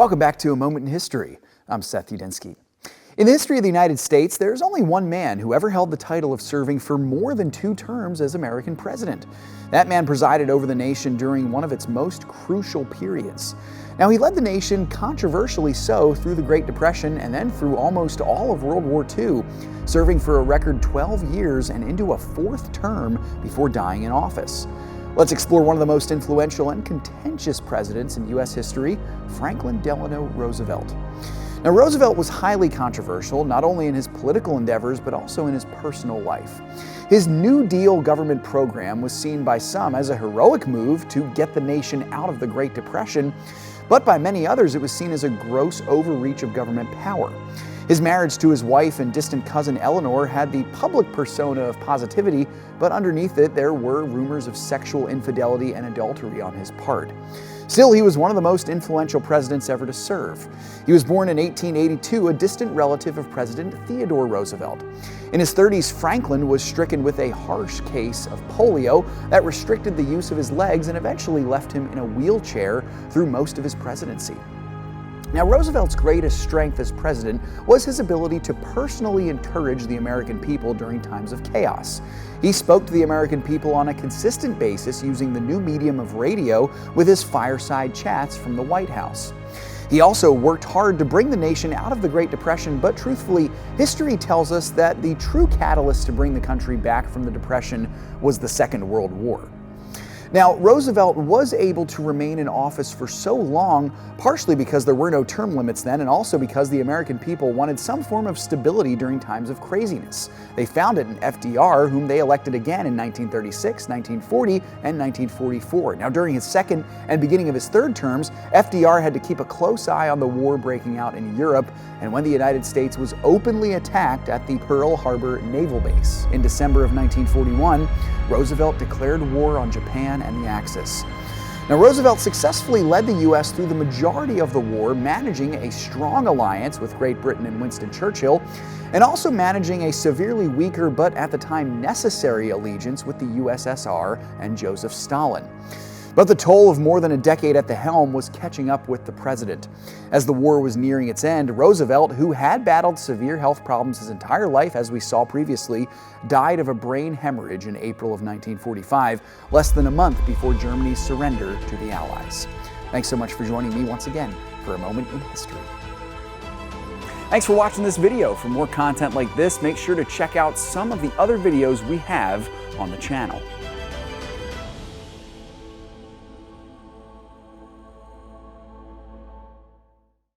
Welcome back to A Moment in History. I'm 𝙎𝙐𝘽𝙎𝘾𝙍𝑎. In the history of the United States, there's only one man who ever held the title of serving for more than 2 terms as American president. That man presided over the nation during one of its most crucial periods. Now, he led the nation, controversially so, through the Great Depression and then through almost all of World War II, serving for a record 12 years and into a 4th term before dying in office. Let's explore one of the most influential and contentious presidents in U.S. history, Franklin Delano Roosevelt. Now, Roosevelt was highly controversial, not only in his political endeavors, but also in his personal life. His New Deal government program was seen by some as a heroic move to get the nation out of the Great Depression, but by many others it was seen as a gross overreach of government power. His marriage to his wife and distant cousin Eleanor had the public persona of positivity, but underneath it there were rumors of sexual infidelity and adultery on his part. Still, he was one of the most influential presidents ever to serve. He was born in 1882, a distant relative of President Theodore Roosevelt. In his 30s, Franklin was stricken with a harsh case of polio that restricted the use of his legs and eventually left him in a wheelchair through most of his presidency. Now, Roosevelt's greatest strength as president was his ability to personally encourage the American people during times of chaos. He spoke to the American people on a consistent basis using the new medium of radio with his fireside chats from the White House. He also worked hard to bring the nation out of the Great Depression, but truthfully, history tells us that the true catalyst to bring the country back from the Depression was the Second World War. Now, Roosevelt was able to remain in office for so long, partially because there were no term limits then, and also because the American people wanted some form of stability during times of craziness. They found it in FDR, whom they elected again in 1936, 1940, and 1944. Now, during his second and beginning of his third terms, FDR had to keep a close eye on the war breaking out in Europe, and when the United States was openly attacked at the Pearl Harbor Naval Base. In December of 1941, Roosevelt declared war on Japan and the Axis. Now, Roosevelt successfully led the U.S. through the majority of the war, managing a strong alliance with Great Britain and Winston Churchill, and also managing a severely weaker but at the time necessary allegiance with the USSR and Joseph Stalin. But the toll of more than a decade at the helm was catching up with the president. As the war was nearing its end, Roosevelt, who had battled severe health problems his entire life, as we saw previously, died of a brain hemorrhage in April of 1945, less than a month before Germany's surrender to the Allies. Thanks so much for joining me once again for A Moment in History. Thanks for watching this video. For more content like this, make sure to check out some of the other videos we have on the channel.